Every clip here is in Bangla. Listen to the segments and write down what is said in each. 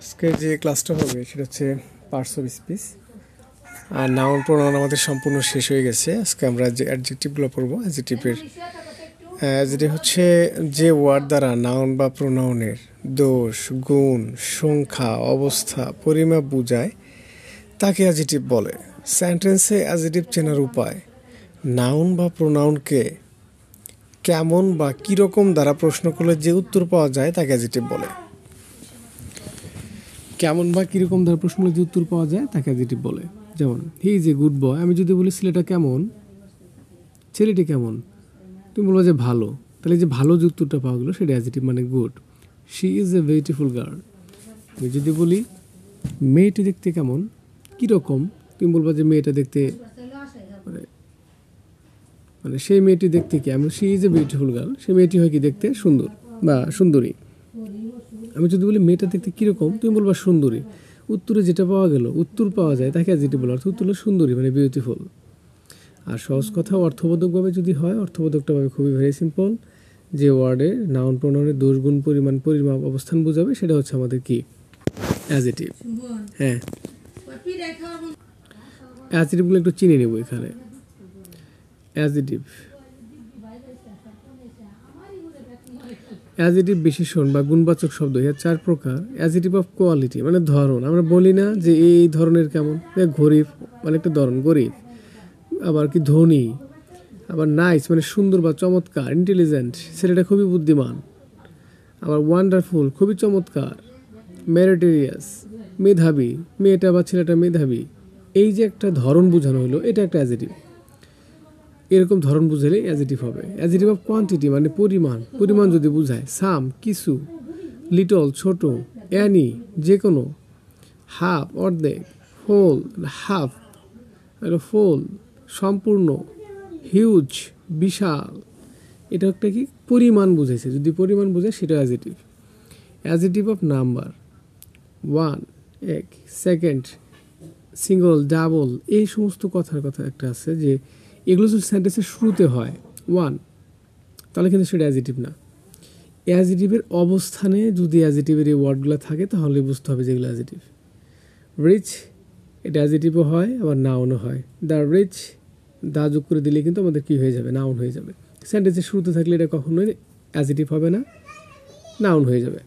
আজকে যে ক্লাসটা হবে সেটা হচ্ছে পার্টস অফ স্পিচ। আর নাউন প্রোনাউন আমাদের সম্পূর্ণ শেষ হয়ে গেছে। আজকে আমরা যে অ্যাডজেক্টিভগুলো পড়বো, অ্যাডজেক্টিভ হচ্ছে যে ওয়ার্ড দ্বারা নাউন বা প্রোনাউনের দোষ, গুণ, সংখ্যা, অবস্থা, পরিমাপ বোঝায় তাকে অ্যাডজেক্টিভ বলে। সেন্টেন্সে অ্যাডজেক্টিভ চেনার উপায়: নাউন বা প্রোনাউনকে কেমন বা কীরকম দ্বারা প্রশ্ন করলে যে উত্তর পাওয়া যায় তাকে অ্যাডজেক্টিভ বলে। কেমন বা কীরকম দ্বারা প্রশ্ন করলে যে উত্তর পাওয়া যায় তাকে অ্যাডজেক্টিভ বলে। যেমন he is a good boy, আমি যদি বলি ছেলেটা কেমন, ছেলেটি কেমন, তুমি বলবো যে ভালো, তাহলে যে ভালো যে উত্তরটা পাওয়া গেলো সেটা অ্যাডজেক্টিভ, মানে good. She is a beautiful girl, আমি যদি বলি মেয়েটি দেখতে কেমন, কীরকম, তুমি বলবো যে মেয়েটা দেখতে মানে সেই মেয়েটি দেখতে কি, আমি she is a beautiful girl, সেই মেয়েটি হয় কি দেখতে সুন্দর বা সুন্দরী। আমি যদি বলি মেয়েটা দেখতে কীরকম, তুমি বলবা সুন্দরী। উত্তরে যেটা পাওয়া গেল, উত্তর পাওয়া যায় তাকে অ্যাডজেক্টিভ বলে, অর্থাৎ উত্তর হলো সুন্দরী মানে বিউটিফুল। আর সহজ কথা অর্থবোধকভাবে যদি হয়, অর্থবোধকটা ভাবে খুবই ভেরি সিম্পল, যে ওয়ার্ডে নাউন প্রোনাউনের দোষ, গুণ, পরিমাণ, পরিমাপ, অবস্থান বোঝাবে সেটা হচ্ছে আমাদের কি, অ্যাডজেক্টিভ। হ্যাঁ, অ্যাডজেক্টিভগুলো একটু চিনে নেব এখানে। অ্যাডজেক্টিভ, অ্যাডজেক্টিভ বিশেষণ বা গুণবাচক শব্দ, এর চার প্রকার। অ্যাডজেক্টিভ অফ কোয়ালিটি মানে ধরন, আমরা বলি না যে এই ধরনের কেমন, গরিব মানে একটা ধরন, গরিব। আবার কি ধনী, আবার নাইস মানে সুন্দর বা চমৎকার, ইন্টেলিজেন্ট ছেলেটা খুবই বুদ্ধিমান, আবার ওয়ান্ডারফুল খুবই চমৎকার, মেরিটোরিয়াস মেধাবী, মেয়েটা বা ছেলেটা মেধাবী। এই যে একটা ধরন বোঝানো হলো, এটা একটা অ্যাডজেক্টিভ। এরকম ধরন বুঝালে অ্যাডজেক্টিভ হবে। অ্যাডজেক্টিভ অফ কোয়ান্টিটি মানে পরিমাণ, পরিমাণ যদি বুঝায়, সাম কিছু, লিটল ছোট, অ্যানি যে কোনো, হাফ অর্ধেক, হোল হাফ, ফুল সম্পূর্ণ, হিউজ বিশাল। এটা একটা কি পরিমাণ বুঝাইছে, যদি পরিমাণ বোঝায় সেটা adjective. Adjective of number, one এক, সেকেন্ড, সিঙ্গল, ডাবল, এই সমস্ত কথার কথা একটা আছে যে এগুলো যদি সেন্টেন্সের শুরুতে হয় ওয়ান, তাহলে কিন্তু সেটা অ্যাডজেক্টিভ না। অ্যাডজেক্টিভের অবস্থানে যদি অ্যাডজেক্টিভের এই ওয়ার্ডগুলো থাকে তাহলে বুঝতে হবে যেগুলো অ্যাডজেক্টিভ। রিচ এটা অ্যাডজেক্টিভও হয়, আবার নাউনও হয়। দ্য রিচ, দা যোগ করে দিলে কিন্তু আমাদের কী হয়ে যাবে, নাউন হয়ে যাবে। সেন্টেন্সের শুরুতে থাকলে এটা কখনোই অ্যাডজেক্টিভ হবে না, নাউন হয়ে যাবে।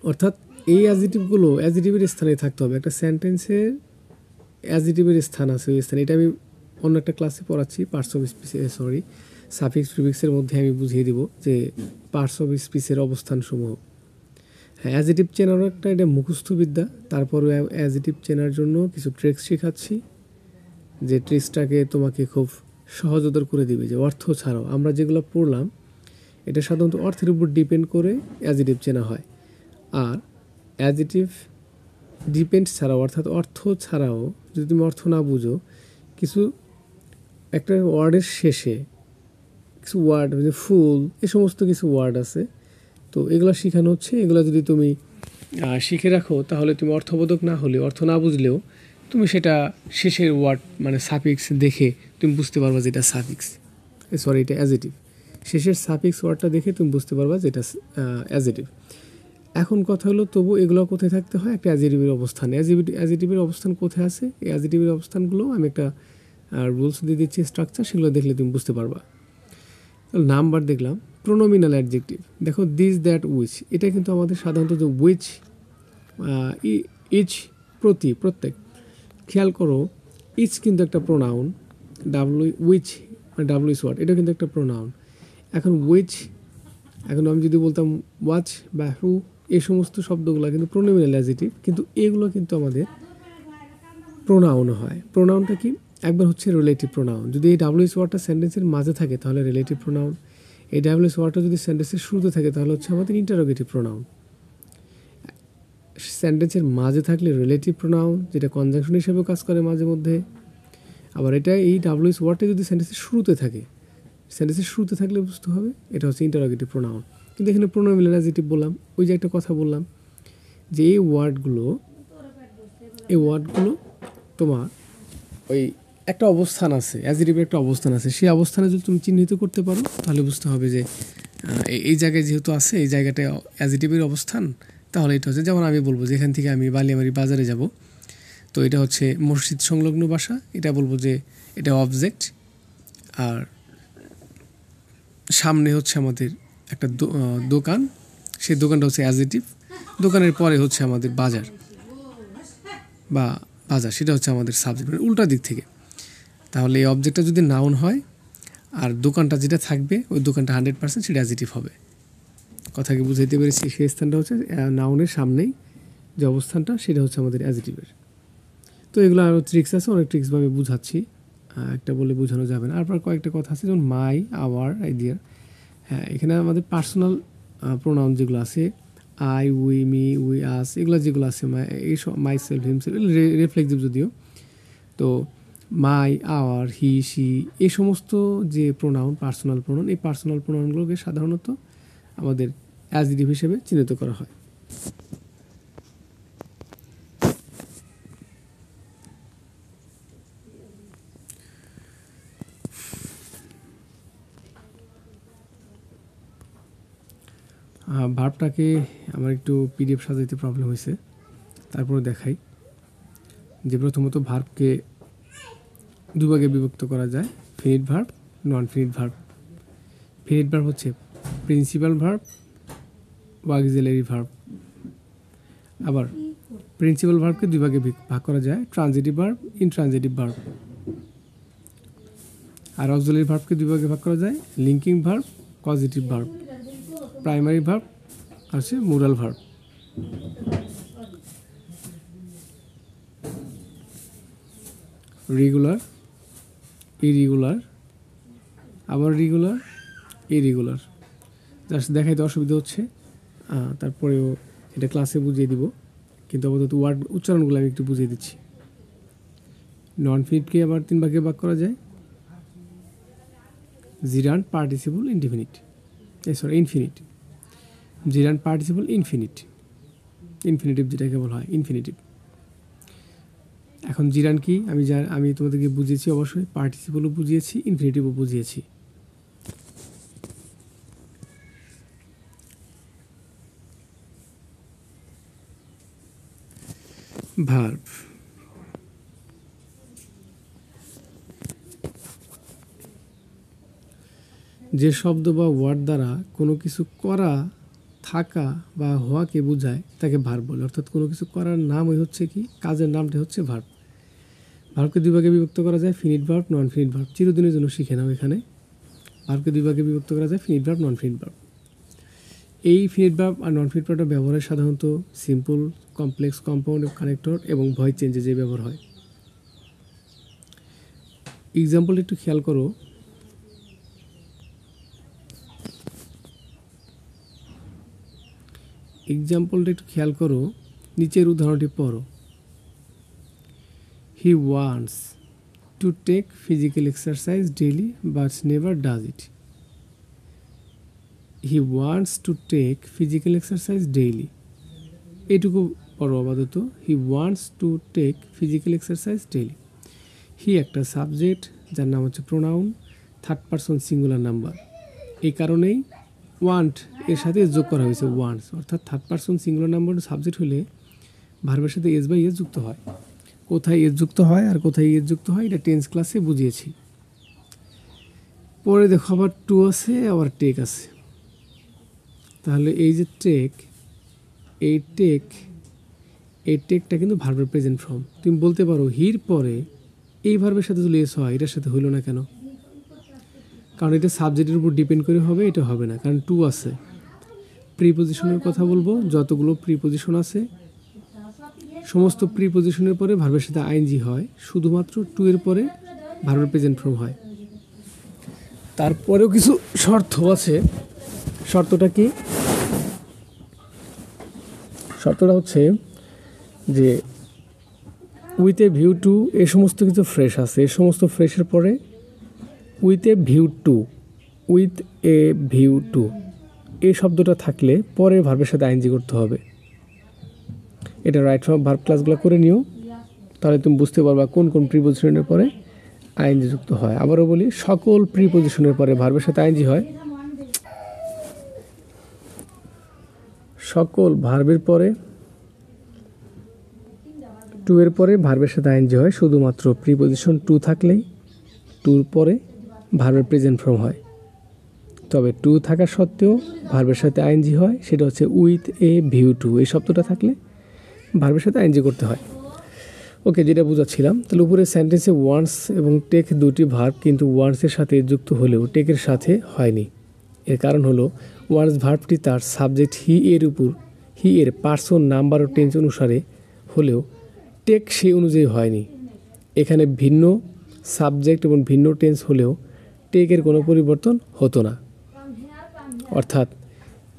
অর্থাৎ এই অ্যাডজেক্টিভগুলো অ্যাডজেক্টিভের স্থানে থাকতে হবে। একটা সেন্টেন্সের অ্যাডজেক্টিভের স্থান আছে, ওই স্থানে। এটা আমি অন্য একটা ক্লাসে পড়াচ্ছি, পার্টস অফ স্পিচের সাফিক্স প্রিফিক্সের মধ্যে আমি বুঝিয়ে দিব যে পার্টস অফ স্পিচের অবস্থানসমূহ। হ্যাঁ, অ্যাডজেক্টিভ চেনারও একটা এটা মুখস্থ বিদ্যা। তারপরে অ্যাডজেক্টিভ চেনার জন্য কিছু ট্রিক্স শেখাচ্ছি, যে ট্রিক্সটাকে তোমাকে খুব সহজতর করে দিবে। যে অর্থ ছাড়াও আমরা যেগুলো পড়লাম এটা সাধারণত অর্থের উপর ডিপেন্ড করে অ্যাডজেক্টিভ চেনা হয়। আর অ্যাডজেক্টিভ ডিপেন্ড ছাড়াও, অর্থাৎ অর্থ ছাড়াও, যদি তুমি অর্থ না বুঝো, কিছু একটা ওয়ার্ডের শেষে কিছু ওয়ার্ড, যে ফুল, এই সমস্ত কিছু ওয়ার্ড আছে, তো এগুলো শেখানো হচ্ছে। এগুলো যদি তুমি শিখে রাখো তাহলে তুমি অর্থবোধক না হলেও, অর্থ না বুঝলেও, তুমি সেটা শেষের ওয়ার্ড মানে সাফিক্স দেখে তুমি বুঝতে পারবা যে এটা সাফিক্স, সরি এটা অ্যাডজেক্টিভ। শেষের সাফিক্স ওয়ার্ডটা দেখে তুমি বুঝতে পারবা যে এটা অ্যাডজেক্টিভ। এখন কথা হলো, তবু এগুলো কোথায় থাকতে হয়, একটা অ্যাডজেক্টিভের অবস্থান। অ্যাডজেক্টিভের অবস্থান কোথায় আছে, এই অ্যাডজেক্টিভের অবস্থানগুলো আমি একটা রুলস দিয়ে দিচ্ছি, স্ট্রাকচার, সেগুলো দেখলে তুমি বুঝতে পারবা। নাম্বার দেখলাম। প্রোনোমিনাল অ্যাডজেক্টিভ দেখো, দিস, দ্যাট, উইচ, এটা কিন্তু আমাদের সাধারণত যে উইচ, ইচ প্রতি, প্রত্যেক, খেয়াল করো ইচ কিন্তু একটা প্রোনাউন, উইচ মানে ডাব্লিউ ওয়ার্ড, এটা কিন্তু একটা প্রোনাউন। এখন উইচ, এখন আমি যদি বলতাম ওয়াচ বা হু, এই সমস্ত শব্দগুলো কিন্তু প্রোনোমিনাল অ্যাডজেক্টিভ, কিন্তু এগুলো কিন্তু আমাদের প্রোনাউন হয়। প্রোনাউনটা কি, একবার হচ্ছে রিলেটিভ প্রোনাউন, যদি এই ডাব্লিউএস ওয়ার্ডটা সেন্টেন্সের মাঝে থাকে তাহলে রিলেটিভ প্রোনাউন। এই ডাব্লিউএস ওয়ার্ডটা যদি সেন্টেন্সের শুরুতে থাকে তাহলে হচ্ছে আমাদের ইন্টারোগেটিভ প্রোনাউন। সেন্টেন্সের মাঝে থাকলে রিলেটিভ প্রোনাউন, যেটা কনজাংশন হিসেবেও কাজ করে মাঝে মধ্যে। আবার এটা এই ডাব্লিউএস ওয়ার্ডটা যদি সেন্টেন্সের শুরুতে থাকে, সেন্টেন্সের শুরুতে থাকলে বুঝতে হবে এটা হচ্ছে ইন্টারোগেটিভ প্রোনাউন। কিন্তু এখানে প্রোনোমিনাল অ্যাডজেক্টিভ বললাম, ওই যে একটা কথা বললাম যে এই ওয়ার্ডগুলো তোমার ওই একটা অবস্থান আছে, অ্যাডজেক্টিভের একটা অবস্থান আছে, সেই অবস্থানে যদি তুমি চিহ্নিত করতে পারো তাহলে বুঝতে হবে যে এই জায়গায় যেহেতু আছে, এই জায়গাটায় অ্যাডজেক্টিভের অবস্থান, তাহলে এটা হচ্ছে, যেমন আমি বলবো যে এখান থেকে আমি বালিয়ামারি বাজারে যাব, তো এটা হচ্ছে মসজিদ সংলগ্ন বাসা, এটা বলবো যে এটা অবজেক্ট। আর সামনে হচ্ছে আমাদের একটা দোকান, সেই দোকানটা হচ্ছে অ্যাডজেক্টিভ। দোকানের পরে হচ্ছে আমাদের বাজার বা বাজার, সেটা হচ্ছে আমাদের সাবজেক্ট, মানে উল্টা দিক থেকে। তাহলে এই অবজেক্টটা যদি নাউন হয় আর দোকানটা যেটা থাকবে ওই দোকানটা 100% সেটা অ্যাডজেক্টিভ হবে। কথাকে বুঝাইতে পেরেছি? সেই স্থানটা হচ্ছে নাউনের সামনেই যে অবস্থানটা, সেটা হচ্ছে আমাদের অ্যাডজেক্টিভের। তো এগুলো আরও ট্রিক্স আছে, অনেক ট্রিক্সভাবে বুঝাচ্ছি, একটা বলে বোঝানো যাবে না। আর কয়েকটা কথা আছে, যেমন মাই, আওয়ার, আইডিয়ার। হ্যাঁ, এখানে আমাদের পার্সোনাল প্রোনাউন যেগুলো আছে, আই, উই, মি, উই, আস, এগুলো যেগুলো আছে, এইসব মাই সেলফ, হিমসেলফ, রিফ্লেক্সিভ যদিও। তো মাই, আওয়ার, হি, শি, এই সমস্ত যে প্রোনাউন, পার্সোনাল প্রোনাউন, এই পার্সোনাল প্রোনাউনগুলোকে সাধারণত আমাদের অ্যাডজেক্টিভ হিসেবে চিহ্নিত করা হয়। ভার্বটাকে আমার একটু পিডিএফ সাজাইতে প্রবলেম হয়েছে, তারপরে দেখাই যে প্রথমত ভার্বকে দুভাগে বিভক্ত করা যায়, ফিনিট ভার্ব, নন ফিনিট ভার্ব। ফিনিট ভার্ব হচ্ছে প্রিন্সিপাল ভার্ব ও অক্সিলারি ভার্ব। আবার প্রিন্সিপাল ভার্বকে দুই ভাগে ভাগ করা যায়, ট্রানজিটিভ ভার্ব, ইনট্রানজিটিভ ভার্ব। আর অক্সিলারি ভার্বকে দুই ভাগে ভাগ করা যায়, linking verb, causative verb. Primary verb আছে মোরাল ভার্ব। রেগুলার, ইরেগুলার, আবার রেগুলার, ইরেগুলার। জাস্ট দেখাইতে অসুবিধা হচ্ছে, তারপরেও এটা ক্লাসে বুঝিয়ে দিব, কিন্তু আপাতত ওয়ার্ড উচ্চারণগুলো আমি একটু বুঝিয়ে দিচ্ছি। নন ফিনিটকে আবার তিন ভাগে ভাগ করা যায়, gerund, participle, indefinite, infinite. Gerund, participle, infinite, infinitive যেটাকে বলা হয় ইনফিনিটিভ। এখন জিরান কি আমি তোমাদেরকে বুঝিয়েছি, অবশ্যই পার্টিসিপলও বুঝিয়েছি, ইনফিনিটিভও বুঝিয়েছি। ভার্ব, যে শব্দ বা ওয়ার্ড দ্বারা কোনো কিছু করা, থাকা বা হওয়াকে বোঝায় তাকে ভার্ব বলে। অর্থাৎ কোনো কিছু করার নামই হচ্ছে কি, কাজের নামটা হচ্ছে ভার্ব। ভার্বকে দুই ভাগে বিভক্ত করা যায়, ফিনিট ভার্ব, নন ফিনিট ভার্ব। চিরদিনের জন্য শিখে নাও এখানে, ভার্বকে দুই ভাগে বিভক্ত করা যায়, ফিনিট ভার্ব, নন ফিনিট ভার্ব। এই ফিনিট ভার্ব আর নন ফিনিট ভার্বটা ব্যবহার হয় সাধারণত সিম্পল, কমপ্লেক্স, কম্পাউন্ড, কানেক্টর এবং ভয়েস চেঞ্জে যে ব্যবহার হয়। এক্সাম্পল একটু খেয়াল করো। এক্সাম্পলটা একটু খেয়াল করো, নিচের উদাহরণটি পড়ো। He wants to take physical exercise daily but never does it. He wants to take physical exercise daily, এইটুকু পড়ো আপাতত। He wants to take physical exercise daily. He একটা সাবজেক্ট যার নাম হচ্ছে pronoun, third person singular number. এই কারণেই ওয়ান্ট এর সাথে যোগ করা হয়েছে, ওয়ান্টস। অর্থাৎ third person singular number subject হলে ভার্বের সাথে এস বাই এস যুক্ত হয়। কোথায় এস যুক্ত হয় আর কোথায় এস যুক্ত হয় এটা টেন্স ক্লাসে বুঝিয়েছি। পরে দেখো আবার টু আছে, আবার টেক আছে। তাহলে এই যে টেক, এই টেকটা কিন্তু ভার্বের প্রেজেন্ট ফর্ম। তুমি বলতে পারো হির পরে এই ভার্বের সাথে যদি এস হয়, এটার সাথে হইল না কেন? কারণ এটা সাবজেক্টের উপর ডিপেন্ড করে হবে, এটা হবে না, কারণ টু আছে। প্রিপোজিশনের কথা বলবো, যতগুলো প্রিপোজিশন আছে সমস্ত প্রিপোজিশনের পরে ভার্বের সাথে আইএনজি হয়, শুধুমাত্র টু এর পরে ভার্বের প্রেজেন্ট ফর্ম হয়। তারপরেও কিছু শর্ত আছে। শর্তটা কি? শর্তটা হচ্ছে যে উইথ এ ভিউ টু, এ সমস্ত কিছু ফ্রেশ আছে, এ সমস্ত ফ্রেশের পরে with a view to, with a view to এই শব্দটা থাকলে পরে ভার্বের সাথে আইএনজি করতে হবে। এটা রাইট ফর্ম ভার্ব ক্লাসগুলো করে নিও, তাহলে তুমি বুঝতে পারবা কোন কোন প্রিপোজিশনের পরে আইএনজি যুক্ত হয়। আবারও বলি, সকল প্রিপোজিশনের পরে ভার্বের সাথে আইএনজি হয়, সকল ভার্বের পরে টু এর পরে ভার্বের সাথে আইএনজি হয়, শুধুমাত্র প্রিপোজিশন টু থাকলেই টুর পরে ভার্বের প্রেজেন্ট ফর্ম হয়। তবে টু থাকা সত্ত্বেও ভার্বের সাথে আইএনজি হয়, সেটা হচ্ছে উইথ এ ভিউ টু। এই শব্দটা থাকলে ভার্বের সাথে আইএনজি করতে হয়। ওকে, যেটা বুঝাচ্ছিলাম, তাহলে উপরে সেন্টেন্সে ওয়ান্স এবং টেক দুটি ভার্ব কিন্তু ওয়ান্সের সাথে যুক্ত হলেও টেকের সাথে হয়নি। এর কারণ হলো ওয়ান্স ভার্বটি তার সাবজেক্ট হি এর পার্সন, নাম্বার ও টেন্স অনুসারে হলেও টেক সেই অনুযায়ী হয়নি। এখানে ভিন্ন সাবজেক্ট এবং ভিন্ন টেন্স হলেও টেকের কোনো পরিবর্তন হতো না। অর্থাৎ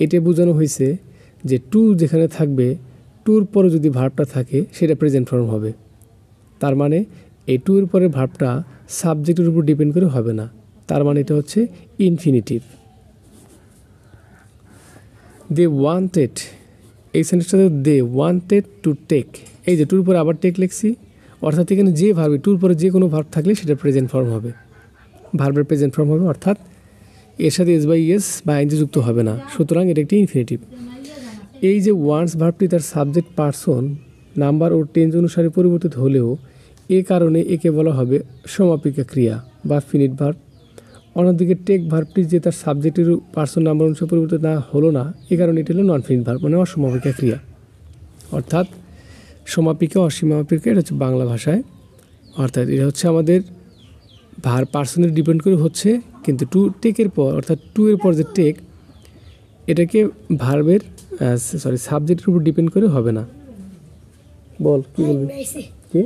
এটা বোঝানো হয়েছে যে টু যেখানে থাকবে, টুর পরে যদি ভার্বটা থাকে সেটা প্রেজেন্ট ফর্ম হবে। তার মানে এই টু এর পরে ভার্বটা সাবজেক্টের উপর ডিপেন্ড করে হবে না। তার মানে এটা হচ্ছে ইনফিনিটিভ। দে ওয়ান্টেড, এই সেন্টেন্সটাতে দে ওয়ান্টেড টু টেক, এই যে টুর পরে আবার টেক লিখছি, অর্থাৎ এখানে যে ভার্ব, টুর পরে যে কোনো ভার্ব থাকলে সেটা প্রেজেন্ট ফর্ম হবে, ভার্বের প্রেজেন্ট ফর্ম হবে, অর্থাৎ এর সাথে এস বাই এস বা আইনজি যুক্ত হবে না। সুতরাং এটা একটি ইনফিনিটিভ। এই যে ওয়ান্স ভার্বটি তার সাবজেক্ট, পার্সন, নাম্বার ও টেন্স অনুসারে পরিবর্তিত হলেও এ কারণে একে বলা হবে সমাপিকা ক্রিয়া বা ফিনিট ভার্ব। অন্যদিকে টেক ভার্বটি যে তার সাবজেক্টের, পার্সন, নাম্বার অনুসারে পরিবর্তিত না হলো না, এ কারণে এটি হলো নন ফিনিট ভার্ব, মানে অসমাপিকা ক্রিয়া। অর্থাৎ সমাপিকা, অসীমাপিকা, এটা হচ্ছে বাংলা ভাষায়। অর্থাৎ এটা হচ্ছে আমাদের ভার্ব পার্সনের ডিপেন্ড করে হচ্ছে, কিন্তু টু টেকের পর, অর্থাৎ টু এর পর যে টেক, এটাকে ভার্বের সাবজেক্টের উপর ডিপেন্ড করে হবে না। বল কি বলবি? কি?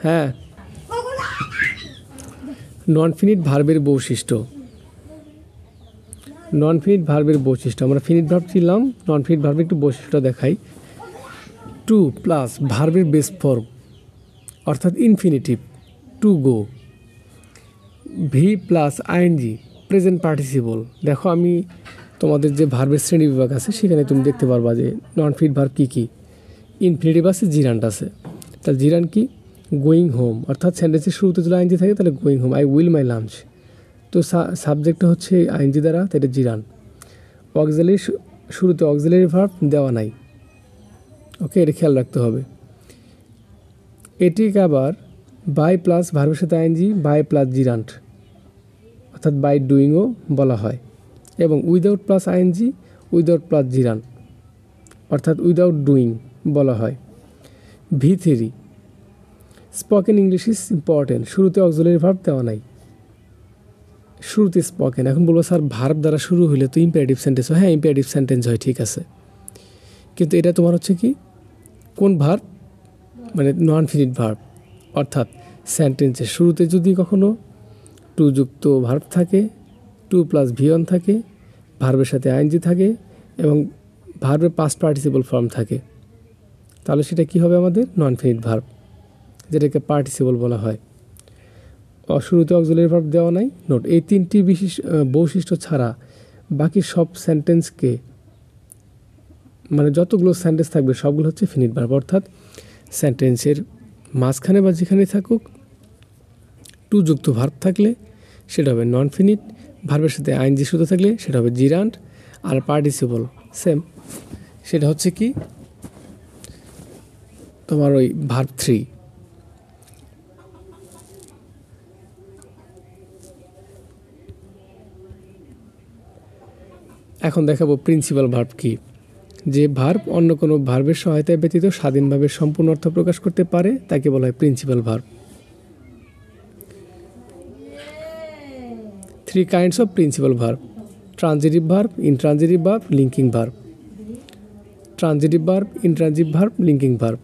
হ্যাঁ, নন ফিনিট ভার্বের বৈশিষ্ট্য। নন ফিনিট ভার্বের বৈশিষ্ট্য, আমরা ফিনিট ভার্ব ছিলাম, নন ফিনিট ভার্বের একটু বৈশিষ্ট্য দেখাই। টু প্লাস ভার্বের বেস ফর্ম, অর্থাৎ infinitive, to go. V plus ING, present participle. দেখো, আমি তোমাদের যে ভার্বের শ্রেণী বিভাগ আছে সেখানে তুমি দেখতে পারবা যে নন ফিনিট ভার্ব কী কী। ইনফিনিটিভ আছে, জিরান্ট আছে। তাহলে জিরান্ট কি? গোয়িং হোম, অর্থাৎ সেন্টেন্সের শুরুতে যদি আইএনজি থাকে তাহলে going home, I will my lunch. তো সাবজেক্টটা হচ্ছে আইএনজি দ্বারা, তাই এটা জিরান্ট। অক্সিলারি, শুরুতে অক্সিলারি ভার্ব দেওয়া নাই, ওকে, এটা খেয়াল রাখতে হবে। এটিকে আবার বাই প্লাস ভার্বের সাথে আইএনজি, বাই প্লাস জিরান্ট, অর্থাৎ বাই ডুইংও বলা হয়। এবং without plus ING, without plus gerund, অর্থাৎ উইদাউট ডুইং বলা হয়। V3, spoken English is important, শুরুতে অক্সিলারি ভার্ব দেওয়া নাই, শুরুতে স্পোকেন। এখন বলবো স্যার ভার্ব দ্বারা শুরু হলে তো ইম্পারেটিভ সেন্টেন্স হয়। হ্যাঁ, ইম্পারেটিভ সেন্টেন্স হয়, ঠিক আছে, কিন্তু এটা তোমার হচ্ছে কি, কোন ভার্ব? মানে নন ফিনিট ভার্ব। অর্থাৎ সেন্টেন্সের শুরুতে যদি কখনো টু যুক্ত ভার্ব থাকে, টু প্লাস V1 থাকে, ভার্বের সাথে আইএনজি থাকে এবং ভার্বের পাস্ট পার্টিসিপল ফর্ম থাকে, তাহলে সেটা কি হবে আমাদের? নন ফিনিট ভার্ব, যেটাকে পার্টিসিপল বলা হয়। শুরুতে অক্সিলারি ভার্ব দেওয়া নাই। নোট, এই তিনটি বৈশিষ্ট্য ছাড়া বাকি সব সেন্টেন্সকে, মানে যতগুলো সেন্টেন্স থাকবে সবগুলো হচ্ছে ফিনিট ভার্ব। অর্থাৎ সেন্টেন্সের মাঝখানে বা যেখানে থাকুক টু যুক্ত ভার্ব থাকলে সেটা হবে নন ফিনিট, ভার্বের সাথে আইএনজি শুধু থাকলে সেটা হবে জিরান্ট, আর পার্টিসিপল সেম, সেটা হচ্ছে কি তোমার ওই ভার্ব 3। এখন দেখাবো প্রিন্সিপাল ভার্ব কি। যে ভার্ব অন্য কোনো ভার্বের সহায়তায় ব্যতীত স্বাধীনভাবে সম্পূর্ণ অর্থ প্রকাশ করতে পারে তাকে বলা হয় principal verb. 3 kinds of principal verb: transitive verb, intransitive verb, linking verb. Transitive verb, intransitive verb, linking verb.